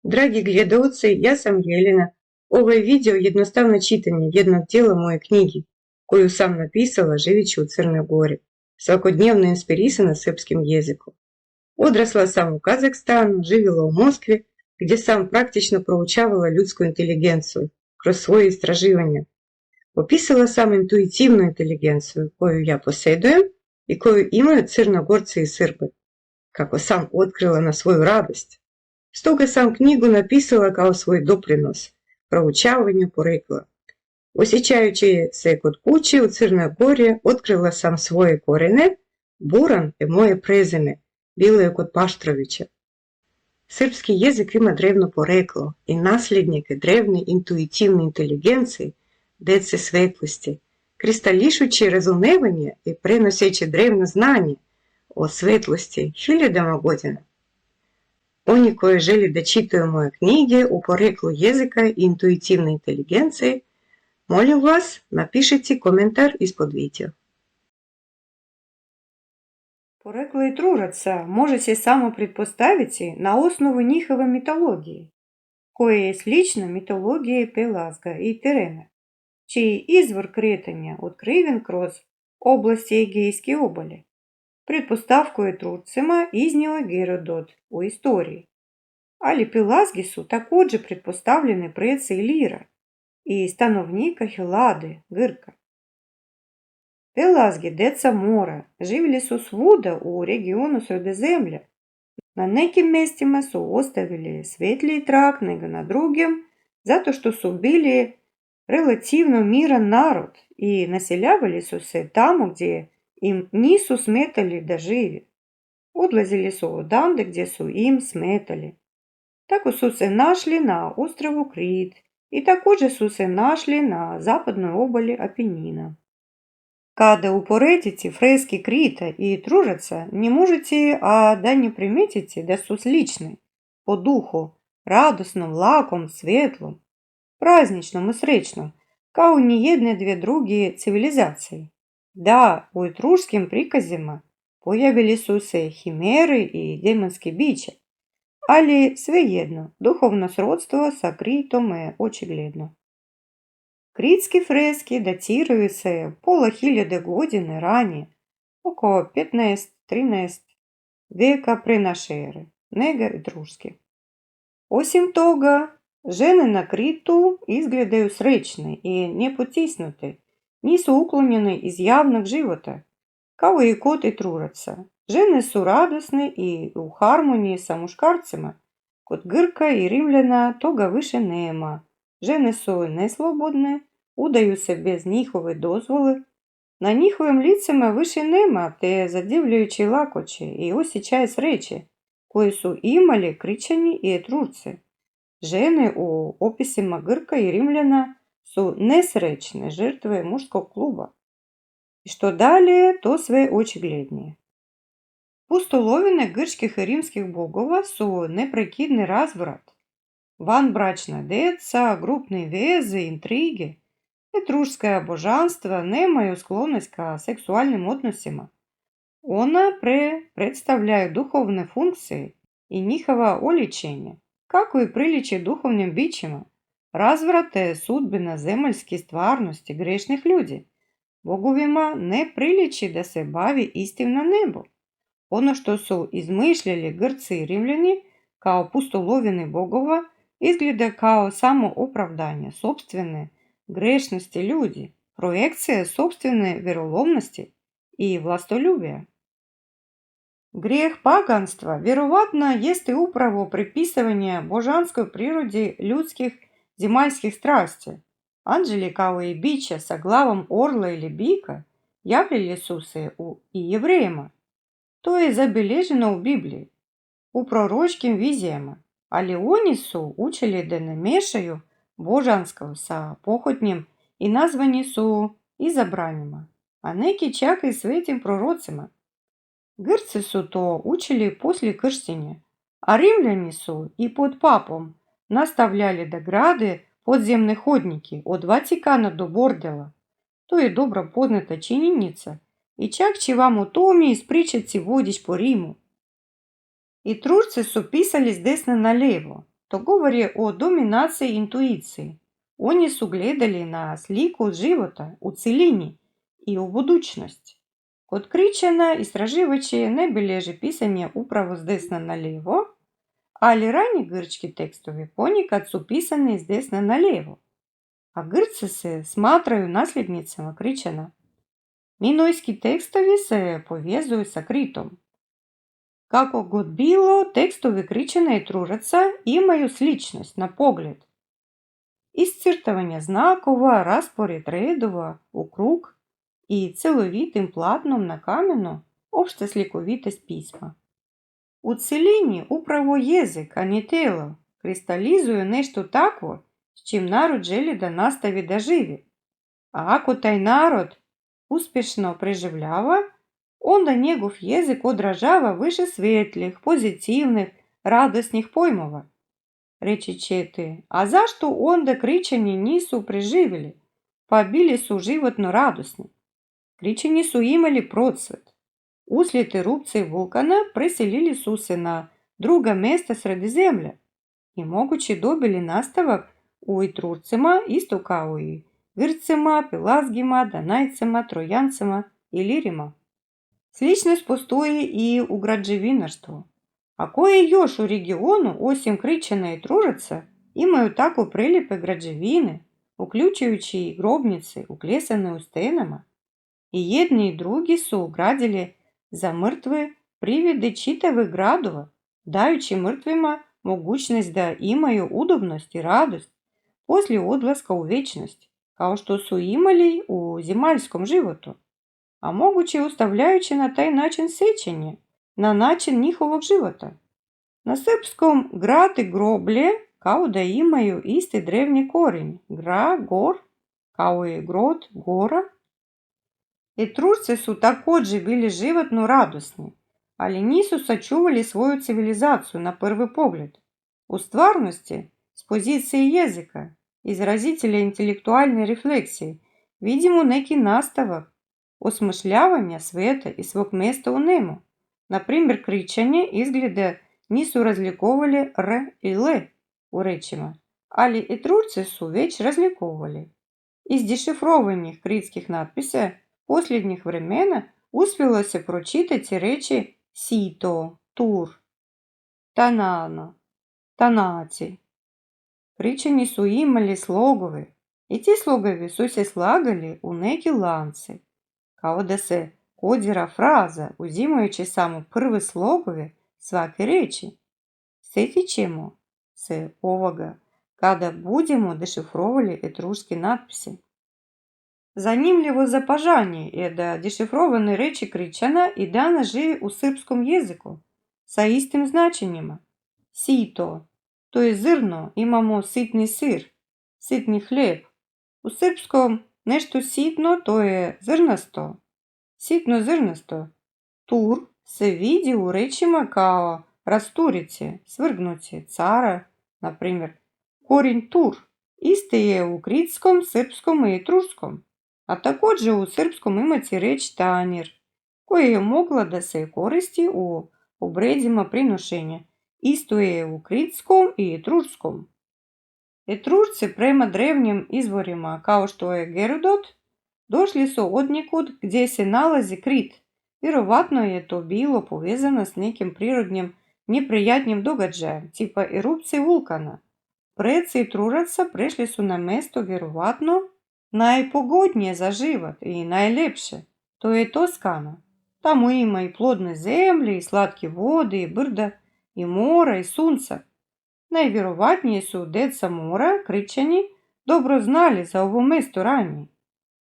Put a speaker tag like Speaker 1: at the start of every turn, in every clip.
Speaker 1: Драгі глядоўцы, я сам Елена. Овое відео jednostavno čitanje jednog dijela moje knjigi, koju sam napisala živeći u Crnoj Gori, svakodnevno inspirisana srpskim jezikom. Odrasla sam u Kazahstanu, živjela u Moskvi, gdje sam praktično proučavala ljudsku inteligenciju kroz svoje istraživanja. Opisala sam intuitivnu inteligenciju koju ja posjedujem i koju imaju Crnogorci i Srbi, kako sam otkrila na svoju radost. Stoga sam knjigu napisala kao svoj doprinos proučavanju porekla. Osjećajući se kod kuće u Crnoj Gori, otkrila sam svoje korene. Buran je moje prezime, bilo je kod Paštrovića. Srpski jezik ima drevno poreklo i nasljednike drevne intuitivne inteligencije, dece svetlosti, kristališući razumevanje i prenoseći drevno znanje o svetlosti hiljadama godina. Oni koji žele da čitaju moje knjige o poreklu jezika i intuitivne inteligencije, molim vas, napišite komentar ispod video.
Speaker 2: Порекло Этрураца можете само предпоставить на основу njihove mitologije, koja je slična mitologiji Pelazga i Terena, čiji izvor kretanja otkriven kroz oblasti Egejske obale. Pretpostavku Etrurcima iznio je Gerodot u istoriji. Ali Pelazgi su također pretpostavljene preci Ilira i stanovnika Helade, Grka. Pelazgi, deca mora, živjeli su svuda u regionu Sredozemlja. Na nekim mjestima su ostavili svetliji trag nego na drugim, zato što su bili relativno miran narod i naseljavali su se tamo gdje im nisu smetali da živi. Odlazili su odande gdje su im smetali. Tako su se našli na ostrvu Krit i također su se našli na zapadnoj obali Apenina. Kada uporedite freski Krita i Etruraca, ne možete da ne primetite da su slični po duhu, radosnom, lakom, svjetlom, prazničnom i srećnom, kao nijedne dvije druge civilizacije. Da, u etruškim prikazima pojavili su se himere i demonske biće, ali svejedno, duhovno srodstvo sa Kritom je očigledno. Kritske freske datiraju se pola hiljade godine ranije, oko 15-13 veka pre naše ere, nego etruške. Osim toga, žene na Kritu izgledaju srećne i nepotisnute, nisu uklonjene iz javnog života, kao i kod Etruraca. Žene su radosne i u harmoniji sa muškarcima. Kod Grka i Rimljana toga više nema. Žene su neslobodne, udaju se bez njihove dozvole. Na njihovim licima više nema te zadivljujuće lakoće i osjećaje sreće, koje su imali Kričani i Etrurci. Žene u opisima Grka i Rimljana su nesrećne žrtve muškog kluba. I što dalje, to sve očiglednije. Pustolovine grčkih i rimskih bogova su neprekidni razvrat, vanbračna deca, grupne veze, intrige. Etruška božanstva nemaju sklonost ka seksualnim odnosima. Ona predstavljaju duhovne funkcije i njihova oličenja, kako i priliči duhovnim bićima. Razvrate je sudbina zemaljske stvarnosti grešnih ljudi. Bogovima ne priliči da se bavi istim na nebu. Ono što su izmišljali Grci i Rimljani kao pustolovine bogova izgleda kao samo opravdanje sopstvene grešnosti ljudi, projekcija sopstvene vjerolovnosti i vlastoljubija. Grijeh paganstva vjerovatno jeste upravo pripisivanje božanskoj prirodi ljudskih zemaljskih strasti. Anđeli kao i bića sa glavom orla ili bika javljali su se i jevrejima. To je zabilježeno u Bibliji, u proročkim vizijama, ali oni su učili da ne mešaju božansko sa pohodnjim i nazvani su izabranima, a neki čak i svetim prorocima. Grci su to učili poslije krštenja, a Rimljani su i pod papom nastavljali da grade podzemne hodnike od Vatikana do bordela. To je dobro poznata činjenica i čak će vam o tome ispričati vodič po Rimu. Etrurci su pisali s desna na lijevo, to govori o dominaciji intuiciji. Oni su gledali na sliku života u cilini i u budućnosti. Kod Kričana istraživači ne bilježe pisanje upravo s desna na lijevo, ali ranji grčki tekstovi ponekad su pisani s desna na lijevo, a Grci se smatraju nasljednicama Kričana. Minojski tekstovi se povezuju sa Kritom. Kako god bilo, tekstovi Kričana i Tružaca imaju sličnost na pogled. Iscrtavanje znakova, raspored redova u krug i celovitim platnom na kamenu opšta slikovitost pisma. U celini upravo jezik, a ne telo, kristalizuju nešto takvo s čim narod želi da nastavi da živi. A ako taj narod uspješno preživljava, onda njegov jezik odražava više svetlih, pozitivnih, radosnih pojmova. Reći ćete, a zašto onda Kričani nisu preživjeli, pa bili su životno radosni? Kričani su imali procvat. Uslijed erupcije vulkana preselili su se na druga mjesta Sredozemlja i moguće dobili nastavak u Etrurcima, isto kao i Grcima, Pelazgima, Danajcima, Trojancima i Lirima. Sličnost postoji i u građevinarstvu. A koje još u regionu, osim Kričana i Tružaca, imaju tako prelijepe građevine, uključujući i grobnice uklesane u stenama? I jedni i drugi su gradili za mrtve privide čitavih gradova, dajući mrtvima mogućnost da imaju udobnost i radost poslije odlaska u večnost, kao što su imali u zemaljskom životu, a moguće ostavljajući na taj način sjećanje na način njihovog života. Na srpskom grad i groblje kao da imaju isti drevni korenj, gra, gor, kao i grod, gora. Etrurci su također bili životno radosni, ali nisu sačuvali svoju civilizaciju na prvi pogled. U stvarnosti, s pozicije jezika, izrazitelja intelektualne refleksije, vidimo neki nastavak osmišljavanja svijeta i svog mjesta u njemu. Na primjer, Kričani izgleda nisu razlikovali r i l u rečima, ali Etrurci su već razlikovali. Iz dešifrovanih kritskih natpisa posljednjih vremena uspjelo se pročitati reči Sito, Tur, Tanana, Tanaci. Kričani su imali slogove i ti slogovi su se slagali u neki lance, kao da se kodira fraza uzimajući samo prve slogove svake reči. Sjetit ćemo se ovoga kada budemo dešifrovali etruški natpise. Zanimljivo zapažanje je da dešifrovane reči Kričana i danas žive u srpskom jeziku sa istim značenjima. Sito, to je zrno, imamo sitni sir, sitni hljeb. U srpskom nešto sitno, to je zrnasto, sitno zrnasto. Tur se vidi u rečima kao rasturice, svrgnuće, cara, na primjer. Korin tur isti je u kritskom, srpskom i etruškom, a također u srpskom imate reč tanjir, koja je mogla da se koristi u obredima prinošenja. Isto je u kritskom i etruškom. Etrurci prema drevnim izvorima kao što je Gerodot došli su od nekud gdje se nalazi Krit. Vjerovatno je to bilo povezano s nekim prirodnim neprijatnim događajem, tipa erupcije vulkana. Preci Etruraca prešli su na mjesto vjerovatno najpogodnije za život i najljepše. To je Toskana. Tamo ima i plodne zemlje, i slatke vode, i brda, i mora, i sunca. Najvjerovatnije su deca mora, Kričani, dobro znali za ovo mjesto ranije,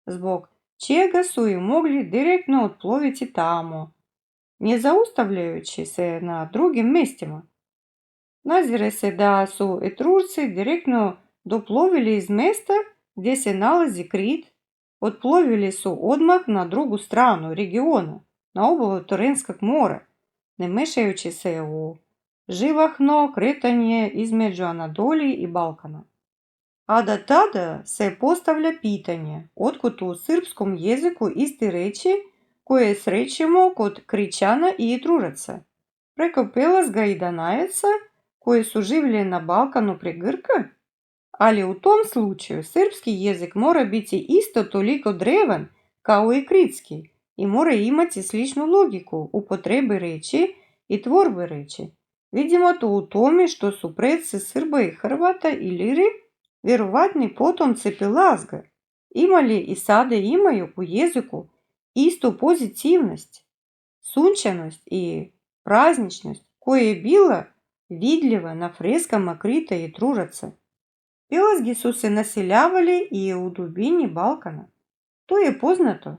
Speaker 2: zbog čega su i mogli direktno otploviti tamo, ne zaustavljajući se na drugim mjestima. Nazire se da su Etrurci direktno doplovili iz mjesta gdje se nalazi Krit, otplovili su odmah na drugu stranu regiona, na obalu Torenskog mora, ne mešajući se u živahno kretanje između Anadolije i Balkana. A da tada se postavlja pitanje otkud u srpskom jeziku isti reči koje srećemo kod Kričana i Etruraca. Preko Pelazga i Danajaca koje su živjeli na Balkanu pri Grka? Ali u tom slučaju srpski jezik mora biti isto toliko drevan kao i kritski i mora imati sličnu logiku upotrebe riječi i tvorbe riječi. Vidimo to u tome što su predci Srba i Hrvata i Iliri vjerovatni potomci Pelazga imali i sada imaju u jeziku istu pozitivnost, sunčanost i prazničnost koja je bila vidljiva na freskama Krita i Etružaca. Pelazgi su se naseljavali i u dubini Balkana. To je poznato.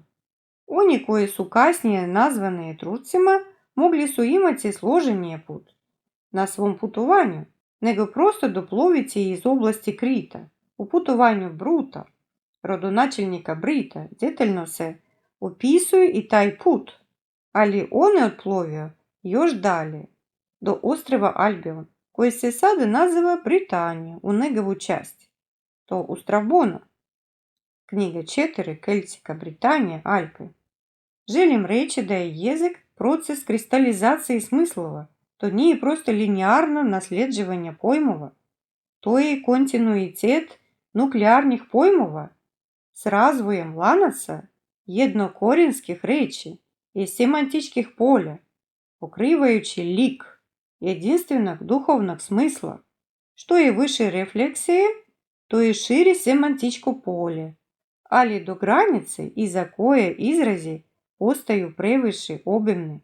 Speaker 2: Oni koji su kasnije nazvani Etružcima mogli su imati složeniji put na svom putovanju, nego prosto doploviti iz oblasti Krita. U putovanju Bruta, rodonačelnika Brita, detaljno se opisuje i taj put, ali on je otplovio još dalje, do ostrva Albion, koji se sada naziva Britanija u njegovu čast. To u Strabonu. Knjiga 4. Keltika Britanija, Alpe. Želim reći da je jezik proces kristalizacije smislova. To nije prosto linearno nasljeđivanje pojmova. To je kontinuitet nuklearnih pojmova s razvojem lanaca jednokorijenskih riječi i semantičkih polja, pokrivajući lik jedinstvenog duhovnog smisla. Što je više refleksije, to je širi semantičko polje, ali do granice iza koje izrazi postaju previše obimni,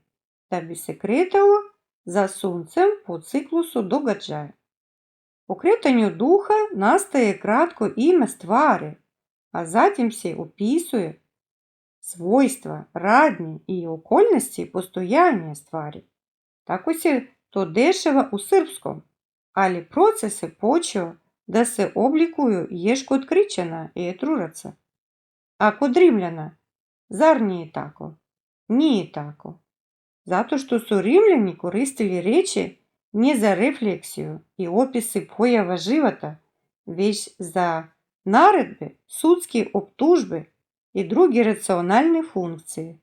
Speaker 2: da bi se kretalo za suncem po ciklusu događaja. Po kretanju duha nastaje kratko ime stvari, a zatim se opisuje svojstva, radnje i okolnosti postojanja stvari. Tako se to dešava u srpskom, ali proces je počeo da se oblikuju još kod Kričana i Etružaca. A kod Rimljana, zar nije tako? Nije tako. Zato što su Rimljani koristili riječi ne za refleksiju i opise pojava života, već za naredbe, sudske optužbe i druge racionalne funkcije.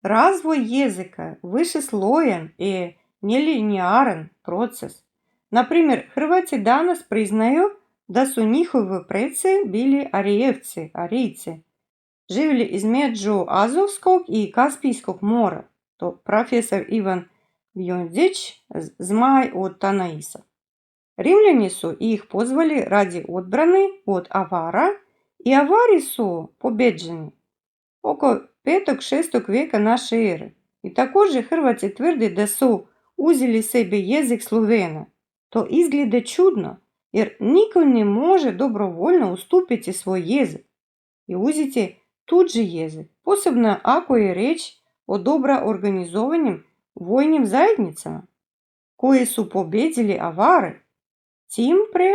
Speaker 2: Razvoj jezika višeslojan i nelinearan proces. Naprimjer, Hrvati danas priznaju da su njihovi preci bili Arijci, živjeli između Azovskog i Kaspijskog mora. To profesor Ivan Vjondić, zmaj od Tanaisa. Rimljani su ih pozvali radi odbrane od Avara i Avari su pobeđeni oko 5.-6. vijeka naše ere. I također Hrvati tvrde da su uzeli sebi jezik Slovena. To izgleda čudno, jer niko ne može dobrovoljno ustupiti svoj jezik i uzeti tuđi jezik, posebno ako je riječ o dobro organizovanim vojnim zajednicama, koji su pobjedili Avare. Tim pre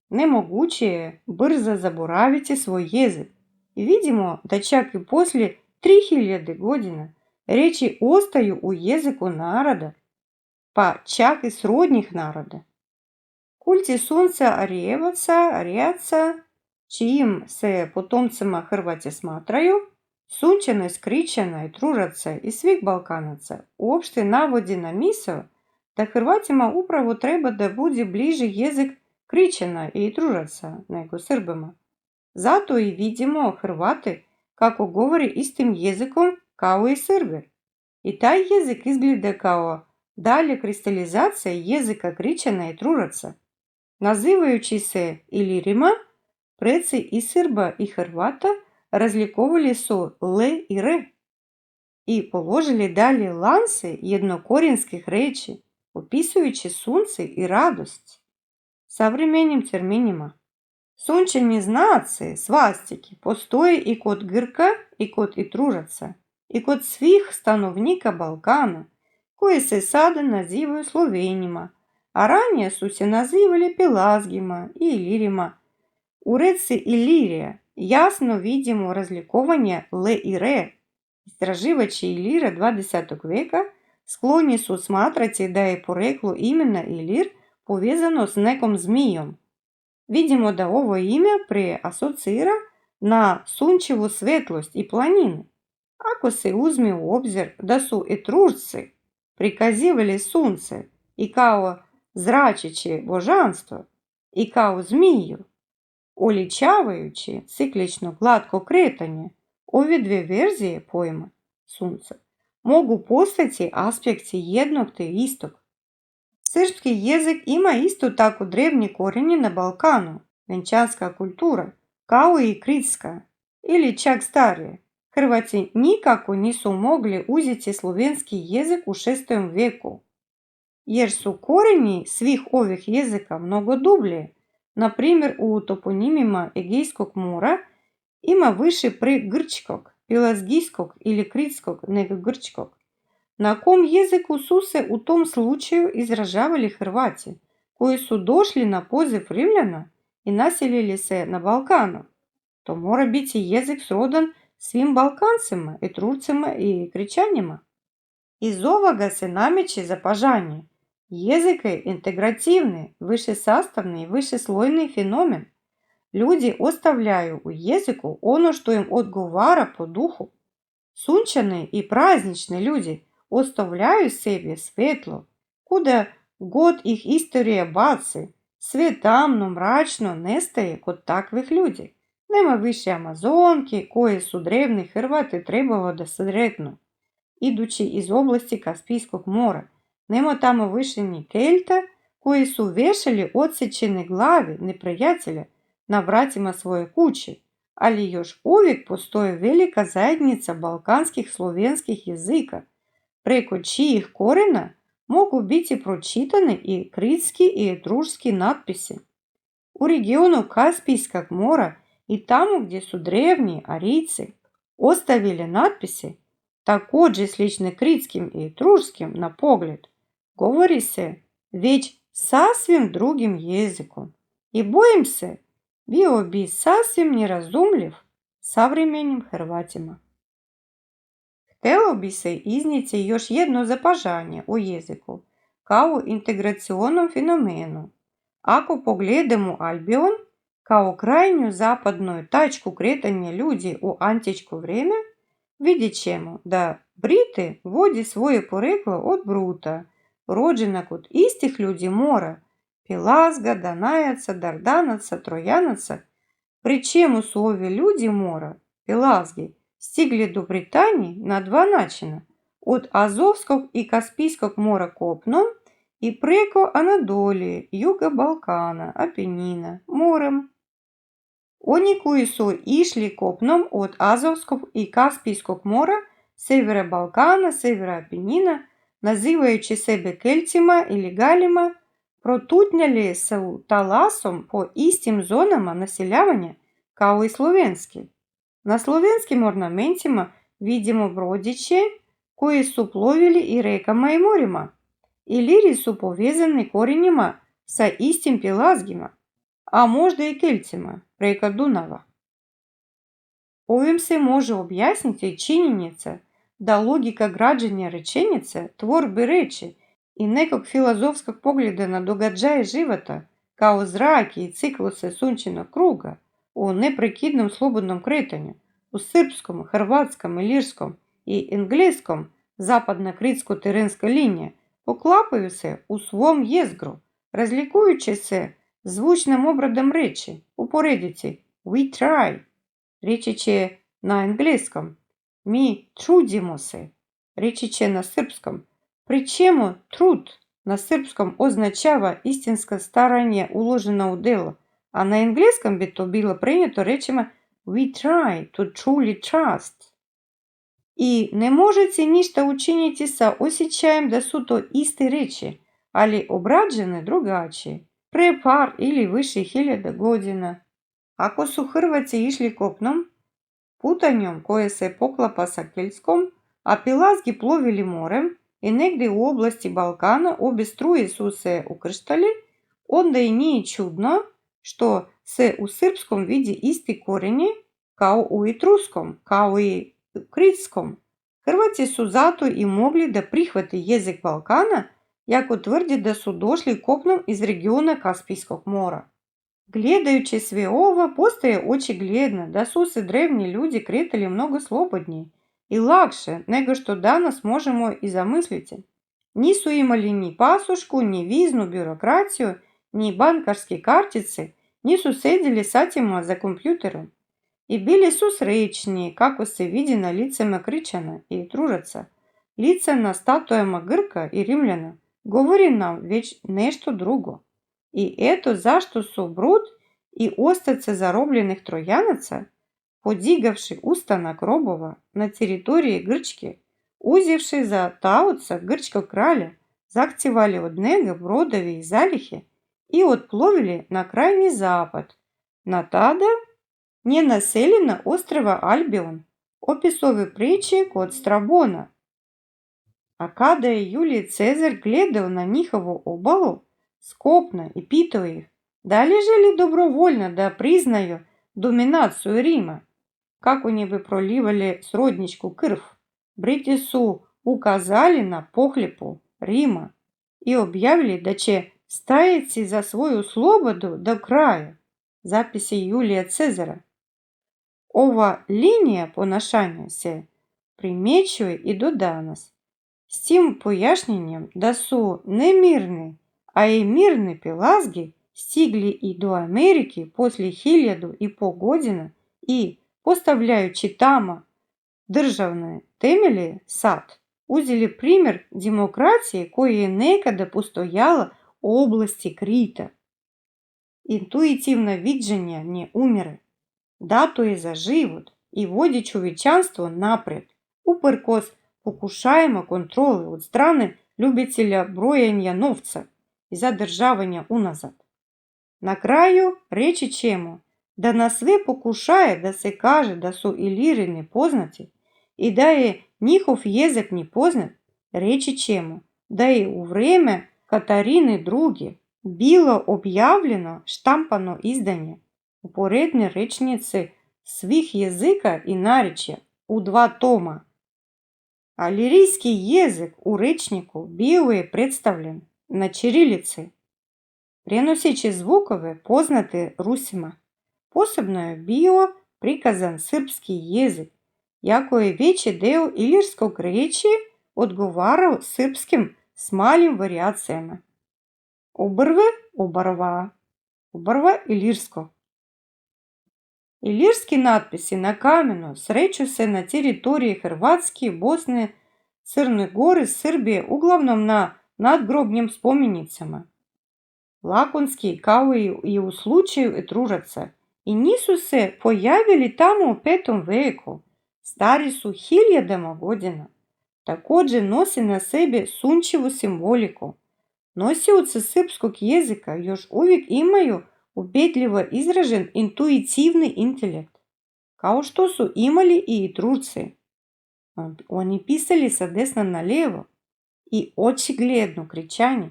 Speaker 2: nemoguće je brzo zaboraviti svoj jezik. I vidimo da čak i poslije 3000 godina riječi ostaju u jeziku naroda, pa čak i srodnih naroda. Kulti sunca Arijaca, čijim se potomcima Hrvati smatraju, sunčanost Kričana i Etružaca i svih Balkanaca uopšte navodi na misao da Hrvatima upravo treba da bude bliži jezik Kričana i Etružaca nego Srbima. Zato i vidimo Hrvate kako govori istim jezikom kao i Srbi. I taj jezik izgleda kao dalje kristalizacija jezika Kričana i Etružaca. Nazivajući se Ilirima, preci i Srba i Hrvata razlikovali su le i re i položili dalje lance jednokorijenskih riječi, opisujući sunce i radost savremenim terminima. Sunčani znaci, svastike, postoje i kod Grka i kod Etružaca i kod svih stanovnika Balkana, koji se sada nazivaju Slovenima, a ranije su se nazivali Pelazgima i Ilirima. U reci Ilirija jasno vidimo razlikovanje le i re. Istraživači Ilira 20. vijeka skloni su smatrati da je poreklo imena Ilir povezano s nekom zmijom. Vidimo da ovo ime preasocira na sunčevu svetlost i planine. Ako se uzme u obzir da su Etružci prikazivali sunce i kao зрачачи божанство і кау змію, олічаваючи циклично гладко кретanje, ove dve verzije pojma sunca mogu postati aspekti jednog te istog. Srpski jezik ima isto tako drevni korijeni na Balkanu, venčanska kultura, kao i kritska, ili čak starije. Hrvati nikako nisu mogli uzeti slovenski jezik u 6. veku, jer su korijeni svih ovih jezika mnogo dublje. Na primjer, u toponimima Egejskog mora ima više pregrčkog, pelazgijskog ili kritskog nego grčkog. Na kom jeziku su se u tom slučaju izražavali Hrvati, koji su došli na poziv Rimljana i naselili se na Balkanu? To mora biti jezik srodan svim Balkancima, Etrurcima i Kričanima. Iz ovoga se nameće zapažanje. Jezik je integrativni, višesastavni i višeslojni fenomen. Ljudi ostavljaju u jeziku ono što im odgovara po duhu. Sunčani i praznični ljudi ostavljaju sebi svetlo, kuda god ih istorija baci. Sve tamno, mračno nestaje kod takvih ljudi. Nema više Amazonke koje su drevni Hrvati trebalo da sretnu, idući iz oblasti Kaspijskog mora. Nema tamo više ni Kelta koji su vešali odsečene glavi neprijatelja na vratima svoje kuće, ali još uvijek postoji velika zajednica balkanskih slovenskih jezika, preko čijih korena mogu biti pročitani i kritski i etruški natpisi. U regionu Kaspijskog mora i tamo gdje su drevni Arijci ostavili natpise, također slične kritskim i etruškim na pogled, govori se već sasvim drugim jezikom i bojim se bio bi sasvim nerazumljiv savremenim Hrvatima. Htjelo bi se iznijeti još jedno zapažanje o jeziku kao integracionom fenomenu. Ako pogledamo Albion kao krajnju zapadnu tačku kretanja ljudi u antičko vrijeme, vidjet ćemo da Briti vodi svoje poreklo od Bruta, rođena kod istih ljudi mora, Pelazga, Danajaca, Dardanaca, Trojanaca, pri čemu su ovi ljudi mora, Pelazgi, stigli do Britanije na dva načina, od Azovskog i Kaspijskog mora kopnom i preko Anadolije, juga Balkana, Apenina, morem. Oni koji su išli kopnom od Azovskog i Kaspijskog mora, severa Balkana, severa Apenina, nazivajući sebe Kelcima ili Galima, protutnjali se talasom po istim zonama naseljavanja kao i slovenski. Na slovenskim ornamentima vidimo brodiće koji su plovili i rekama i morima. Iliri su povezani korenima sa istim Pelazgima, a možda i Kelcima preko Dunava. Ovim se može objasniti činjenica da logika građenja rečenice, tvorbe reči i nekog filozofskog pogleda na događaje života kao zrake i cikluse sunčanog kruga u neprekidnom slobodnom kretanju u srpskom, hrvatskom, ilirskom i engleskom zapadno-kritsko-terenska linija poklapaju se u svom jezgru, razlikujući se zvučnim obradom reči. Uporediti we try, reći će na engleskom, mi trudimo se, reći će na srpskom, pri čemu trud na srpskom označava istinsko staranje uloženo u delo, a na engleskom bi to bilo prenijeto rečima we try to truly trust. I ne možete ništa učiniti sa osjećajem da su to iste reči, ali obrađene drugačije, pre par ili više hiljada godina. Ako su Hrvati išli kopnom, putanjom koje se poklapa sa Kelskom, a Pelazgi plovili morem i negdje u oblasti Balkana obje struje su se ukrštali, onda i nije čudno što se u srpskom vidi isti korenje kao u etruskom, kao i kritskom. Hrvati su zato i mogli da prihvate jezik Balkana, jako tvrdi da su došli kopnom iz regiona Kaspijskog mora. Gledajući sve ovo, postaje očigledno da su se drevni ljudi kretali mnogo slobodnije i lakše nego što danas možemo i zamisliti. Nisu imali ni pasušku, ni viznu birokraciju, ni bankarske kartice, nisu sedjeli satima za kompjuterom. I bili su srećni, kako se vidi na licema Kričana i Etružaca. Lica na statujama Grka i Rimljana govori nam već nešto drugo. I eto zašto su Brut i ostace zarobljenih Trojanaca, podigavši ustanak robova na teritoriji Grčke, uzevši za taoca grčkog kralja, zahtjevali od njega brodovi i zalihe i otplovili na krajnji zapad, na tada nenaseljena ostrava Albion, opisove priče kod Strabona. A kada je Julij Cezar gledao na njihovu obalu s kopna i pitao ih, da li želi dobrovoljno da priznaju dominaciju Rima, kako ne bi prolivali srodničku krv, Briti su ukazali na pohlepu Rima i objavili da će stajati za svoju slobodu do kraja. Zapisi Julija Cezara. Ova linija ponašanja se primjećuje i do danas, s tim pojašnjenjem da su nemirni, a i mirni pelazgi stigli i do Amerike poslije 1500 godina i, postavljajući tamo državne temelje, sad uzeli primjer demokracije koja je nekada postojala u oblasti Krita. Intuitivno viđenje ne umire. Dato je za život i vodi čovječanstvo naprijed, uprkos pokušajima kontrole od strane ljubitelja brojanja novca i zadržavanja unazad. Na kraju reći ćemo da na sve pokušaje da se kaže da su Iliri nepoznati i da je njihov jezik nepoznat, reći ćemo da je u vrijeme Katarine II. Bilo objavljeno štampano izdanje uporedne rečnice svih jezika i narečja u 2 toma. A lirijski jezik u rečniku bio je predstavljen na ćirilici, prenoseći zvukove poznate Rusima. Posebno je bio prikazan srpski jezik, jako je veći dio ilirskog riječi odgovarao srpskim s malim varijacijama. Obrve, obarva, obarva ilirsko. Ilirski natpisi na kamenu sreću se na teritoriji Hrvatske, Bosne, Crne Gore, Srbije, uglavnom na nadgrobnim spomenicama. Lakonski, kao i u slučaju Etružaca, i nisu se pojavili tamo u 5. veku, stari su 1000 godina. Također nosi na sebi sunčevu simboliku. Nosioci srpskog jezika još uvijek imaju ubedljivo izražen intuitivni intelekt, kao što su imali i Etružci. Oni pisali sa desna na lijevo i očigledno kričanje.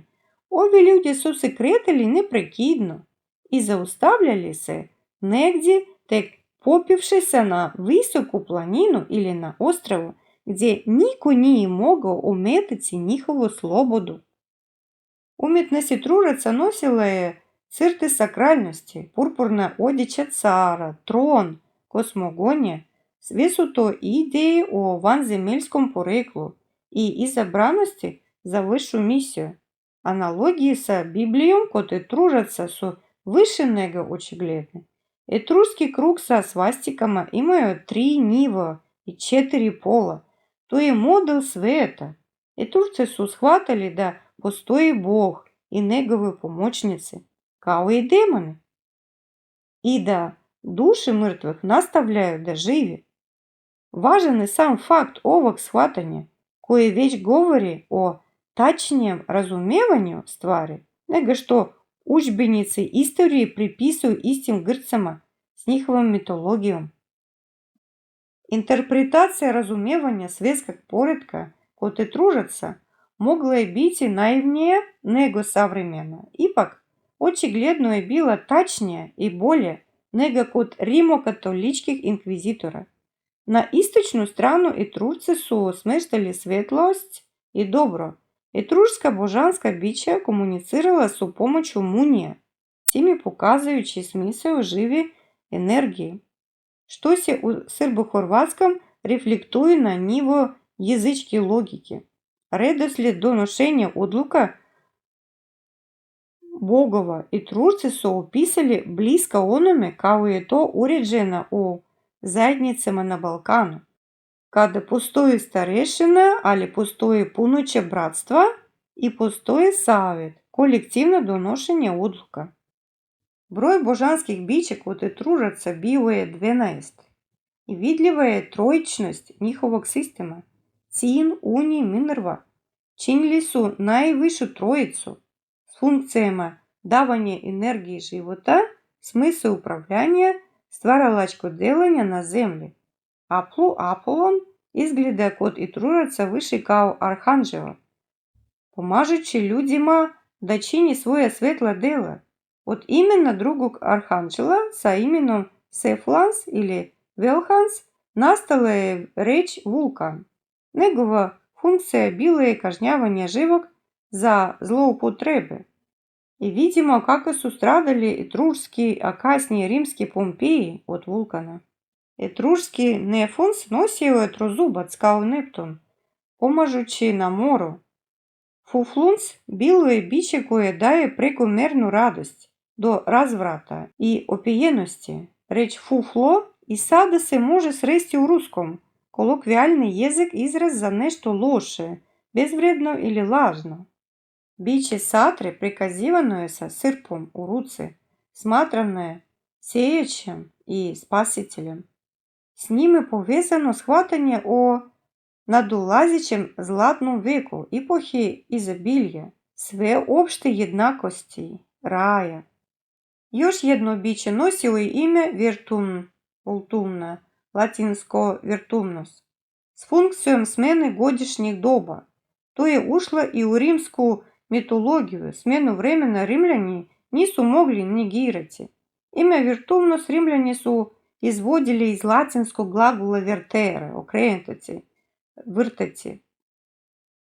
Speaker 2: Ovi ljudi su se kretali neprekidno i zaustavljali se negdje tek popivši se na visoku planinu ili na ostrvu, gdje niko nije mogao ometiti njihovu slobodu. Umjetnost Etružaca nosila je crte sakralnosti, purpurna odjeća cara, tron, kosmogonija. Sve su to ideje o vanzemaljskom poreklu i izabranosti za višu misiju. Analogije sa Biblijom kod Etružaca su više nego očigledne. Etruški krug sa svastikama imaju 3 nivoa i 4 pola. To je model svijeta. Etrušci su shvatili da postoji Bog i njegove pomoćnice, kao i demoni, i da duše mrtvih nastavljaju da živi. Važan je sam fakt ovog shvatanja, koji već govori o tačnijem razumijevanju stvari, nego što udžbenici istorije pripisuju istim Grcima s njihovom mitologijom. Interpretacija razumijevanja svjetskog poretka kod Etružaca mogla je biti naivnija nego savremena. Ipak, očigledno je bila tačnija i bolje nego kod rimokatoličkih inkvizitora. Na istočnu stranu Etružci su smještali svjetlost i dobro. Etruška božanska bića komunicirala su pomoću munija, time pokazujući smisao žive energije, što se u srbo-horvatskom reflektuje na nivo jezičke logike. Редослед доношення одлука Богова і Трурці са описали близько онome, kao je to uređeno u zajednicama na Balkanu. Kada postoji starešina, ali postoji punoće bratstva i postoji savjet, kolektivno donošenje odluka. Broj božanskih bića kod Etruraca bio je 12 i vidljiva je trojičnost njihovog sistema. Cin, Uni, Minerva činili su najvišu trojicu s funkcijama davanje energije života, smisao upravljanja, stvaralačko delanja na zemlji. Apollon izgleda kod Etruraca više kao arhanđela, pomažući ljudima da čini svoja svetla dela. Od imena drugog arhanđela sa imenom Seflans ili Velhans nastala je reč vulkan. Njegova funkcija bila je kažnjavanje živog za zloupotrebe. I vidimo kako su stradali etrurski, a kasnije rimski Pompeji od vulkana. Etrurski Nefons nosio je trozubac kao Neptun, pomažući na moru. Fufluns bilo je biće koje daje prekomernu radost do razvrata i opijenosti. Reč fuflo i sada se može sresti u ruskom, kolokvijalni jezik izraz za nešto loše, bezvredno ili lažno. Biće satre prikazivano je sa srpom u ruci, smatrano je sjejećem i spasiteljem. S njime povezano shvatanje o nadolazećem zlatnom veku, epohi izobilja, sveopšte jednakosti, raja. Još jedno biće nosilo ime Virtumna, latinsko Virtumnus, s funkcijom smjene godišnjih doba. To je ušlo i u rimsku mitologiju. Smjenu vremena Rimljani nisu mogli negirati. Ime Virtumnus Rimljani su izvodili iz latinskog glagola vertere, okretati, vrtati.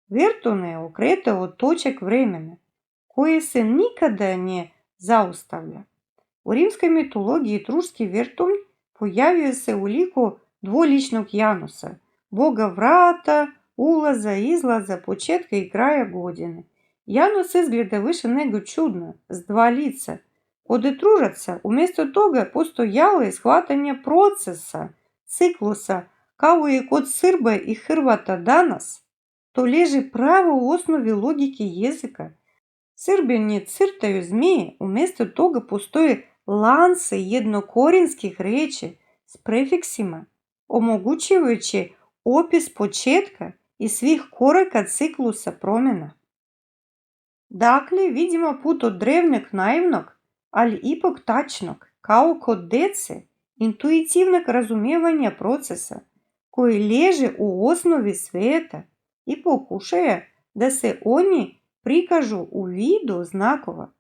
Speaker 2: Virtune je okretao točak vremena, koje se nikada ne zaustavlja. U rimskoj mitologiji etruški Virtum pojavio se u liku dvoličnog Janusa, boga vrata, ulaza i izlaza, početka i kraja godine. Janus izgleda više nego čudno, s dva lica. Kod Etruraca umjesto toga postojalo je shvatanje procesa, ciklusa, kao i kod Srba i Hrvata danas. To leži pravo u osnovi logike jezika. Srbi ne crtaju zmije, umjesto toga postoje lance jednokorinskih riječi s prefiksima, omogućujući opis početka i svih koraka ciklusa promjena. Dakle, vidimo put od drevnog naivnog, ali ipak tačnog, kao kod djece, intuitivnog razumijevanja procesa, koji leže u osnovi svijeta i pokušaje da se oni prikažu u vidu znakova,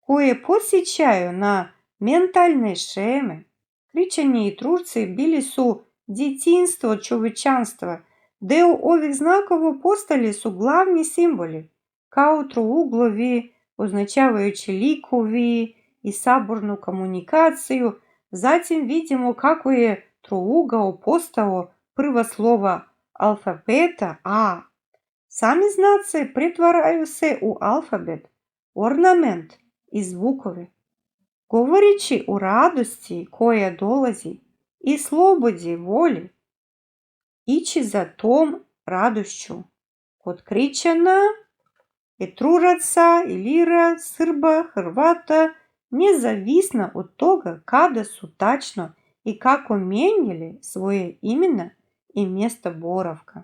Speaker 2: koje podsjećaju na mentalne šeme. Hrišćani i Trurci bili su djetinjstvo čovječanstva. Deo ovih znakova postali su glavni simboli, kao trouglovi, označavajući likovi i sabornu komunikaciju. Zatim vidimo kako je trougao postao prva slova alfabeta A. Sami znaci pretvaraju se u alfabet, ornament i zvukove. Govoreći o radosti koja dolazi i slobodi volji, ići za tom radošću. Kod Hrišćana, Etruraca, Ilira, Srba, Hrvata, nezavisno od toga kada su tačno i kako mijenjali svoje imena i mjesta boravka.